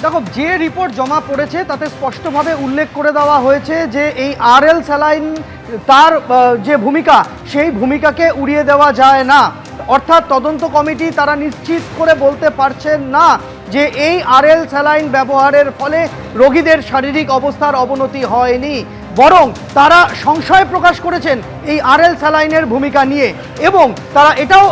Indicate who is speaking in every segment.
Speaker 1: দেখো, যে রিপোর্ট জমা পড়েছে তাতে স্পষ্টভাবে উল্লেখ করে দেওয়া হয়েছে যে এই আরএল স্যালাইন তার যে ভূমিকা, সেই ভূমিকাকে উড়িয়ে দেওয়া যায় না। অর্থাৎ তদন্ত কমিটি তারা নিশ্চিত করে বলতে পারছেন না যে এই আরএল স্যালাইন ব্যবহারের ফলে রোগীদের শারীরিক অবস্থার অবনতি হয়নি, বরং তারা সংশয় প্রকাশ করেছেন এই আরএল স্যালাইনের ভূমিকা নিয়ে। এবং তারা এটাও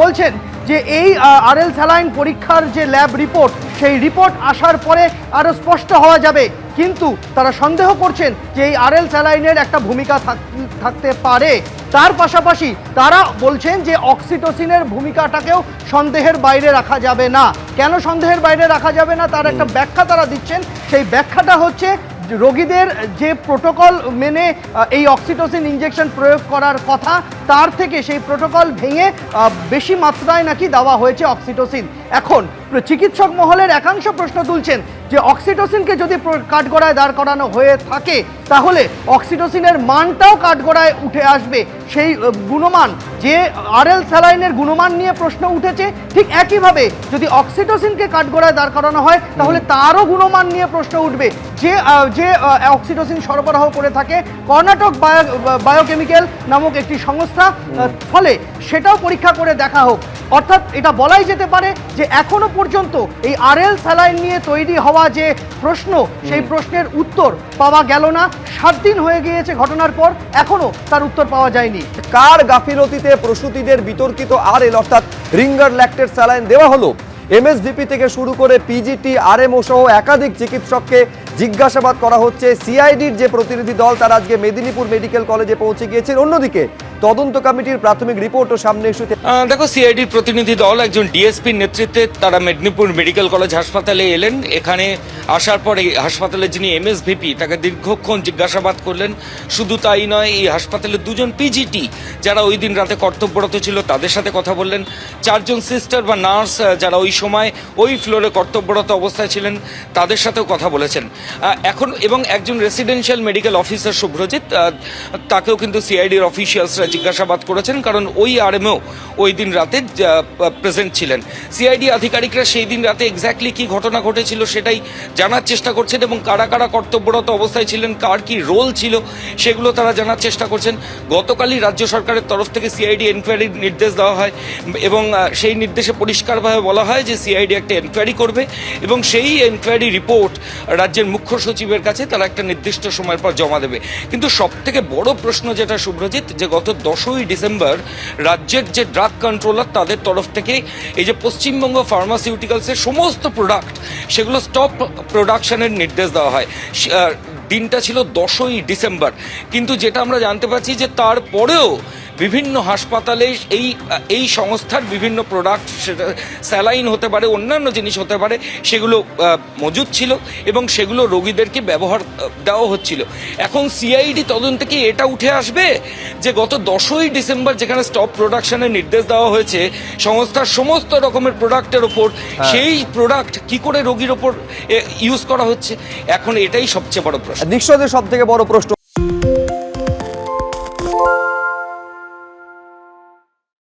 Speaker 1: বলছেন যে এই আরএল স্যালাইন পরীক্ষার যে ল্যাব রিপোর্ট, সেই রিপোর্ট আসার পরে আরও স্পষ্ট হওয়া যাবে। কিন্তু তারা সন্দেহ করছেন যে এই আরএল স্যালাইনের একটা ভূমিকা থাকতে পারে। তার পাশাপাশি তারা বলছেন যে অক্সিটোসিনের ভূমিকাটাকেও সন্দেহের বাইরে রাখা যাবে না। কেন সন্দেহের বাইরে রাখা যাবে না তার একটা ব্যাখ্যা তারা দিচ্ছেন। সেই ব্যাখ্যাটা হচ্ছে রোগীদের যে প্রোটোকল মেনে এই অক্সিটোসিন ইনজেকশন প্রয়োগ করার কথা, তার থেকে সেই প্রোটোকল ভেঙে বেশি মাত্রায় নাকি দেওয়া হয়েছে অক্সিটোসিন। এখন চিকিৎসক মহলের একাংশ প্রশ্ন তুলছেন যে অক্সিটোসিনকে যদি কাঠগড়ায় দাঁড় করানো হয়ে থাকে তাহলে অক্সিটোসিনের মানটাও কাঠগড়ায় উঠে আসবে। সেই গুণমান, যে আরএল স্যালাইনের গুণমান নিয়ে প্রশ্ন উঠেছে, ঠিক একইভাবে যদি অক্সিটোসিনকে কাঠগড়ায় দাঁড় করানো হয় তাহলে তারও গুণমান নিয়ে প্রশ্ন উঠবে। যে অক্সিটোসিন সরবরাহ করে থাকে কর্ণাটক বায়োকেমিক্যাল নামক একটি সংস্থা, ফলে সেটাও পরীক্ষা করে দেখা হোক। অর্থাৎ এটা বলাই যেতে পারে যে এখনো পর্যন্ত এই আরএল স্যালাইন নিয়ে তৈরি হওয়া যে প্রশ্ন, সেই প্রশ্নের উত্তর পাওয়া গেল না। 7 দিন হয়ে গিয়েছে ঘটনার পর, এখনো তার উত্তর পাওয়া যায়নি।
Speaker 2: কার গাফিলতিতে প্রসূতিদের বিতর্কিত আরএল অর্থাৎ রিঙ্গার ল্যাক্টেট স্যালাইন দেওয়া হলো? এমএসভিপি থেকে শুরু করে পিজিটি, আরএমও সহ একাধিক চিকিৎসককে জিজ্ঞাসাবাদ করা হচ্ছে। সিআইডির যে প্রতিনিধি দল তারা আজকে মেদিনীপুর মেডিকেল কলেজে পৌঁছে গিয়েছেন। অন্যদিকে তদন্ত কমিটির প্রাথমিক রিপোর্টও সামনে এসেছে।
Speaker 3: দেখো, সিআইডির প্রতিনিধি দল একজন ডিএসপির নেতৃত্বে তারা মেদিনীপুর মেডিকেল কলেজ হাসপাতালে এলেন। এখানে আসার পরে হাসপাতালের যিনি এমএসভিপি তাকে দীর্ঘক্ষণ জিজ্ঞাসাবাদ করলেন। শুধু তাই নয়, এই হাসপাতালের 2জন পিজিটি যারা ওই দিন রাতে কর্তব্যরত ছিল তাদের সাথে কথা বললেন। 4জন সিস্টার বা নার্স যারা ওই সময় ওই ফ্লোরে কর্তব্যরত অবস্থায় ছিলেন তাদের সাথেও কথা বলেছেন এখন। এবং একজন রেসিডেন্সিয়াল মেডিকেল অফিসার শুভ্রজিৎ, তাকেও কিন্তু সিআইডির অফিসিয়ালসরা জিজ্ঞাসাবাদ করেছেন, কারণ ওই আরএমও ওই দিন রাতে প্রেজেন্ট ছিলেন। সিআইডি আধিকারিকরা সেই দিন রাতে এক্স্যাক্টলি কি ঘটনা ঘটেছিল সেটাই জানার চেষ্টা করছেন, এবং কারা কারা কর্তব্যরত অবস্থায় ছিলেন, কার কি রোল ছিল সেগুলো তারা জানার চেষ্টা করছেন। গতকালই রাজ্য সরকারের তরফ থেকে সিআইডি এনকোয়ারির নির্দেশ দেওয়া হয়, এবং সেই নির্দেশে পরিষ্কারভাবে বলা হয় যে সিআইডি একটা এনকোয়ারি করবে, এবং সেই এনকোয়ারি রিপোর্ট রাজ্যের মুখ্য সচিবের কাছে তারা একটা নির্দিষ্ট সময়ের পর জমা দেবে। কিন্তু সবথেকে বড় প্রশ্ন যেটা শুভ্রজিৎ, যে গত 10ই ডিসেম্বর রাজ্যের যে ড্রাগ কন্ট্রোলার তাদের তরফ থেকে এই যে পশ্চিমবঙ্গ ফার্মাসিউটিক্যালসের সমস্ত প্রোডাক্ট সেগুলো স্টপ প্রোডাকশনের নির্দেশ দেওয়া হয়। দিনটা ছিল 10ই ডিসেম্বর, কিন্তু যেটা আমরা জানতে পারছি যে তারপরেও বিভিন্ন হাসপাতালে এই সংস্থার বিভিন্ন প্রোডাক্ট, সেটা স্যালাইন হতে পারে, অন্যান্য জিনিস হতে পারে, সেগুলো মজুদ ছিল এবং সেগুলো রোগীদেরকে ব্যবহার দেওয়া হচ্ছিল। এখন সিআইডি তদন্ত থেকে এটা উঠে আসবে যে গত 10ই ডিসেম্বর যেখানে স্টপ প্রোডাকশনের নির্দেশ দেওয়া হয়েছে সংস্থার সমস্ত রকমের প্রোডাক্টের ওপর, সেই প্রোডাক্ট কি করে রোগীর ওপর ইউজ করা হচ্ছে। এখন এটাই সবচেয়ে বড় প্রশ্ন,
Speaker 2: নিঃসন্দেহে সব থেকে বড় প্রশ্ন।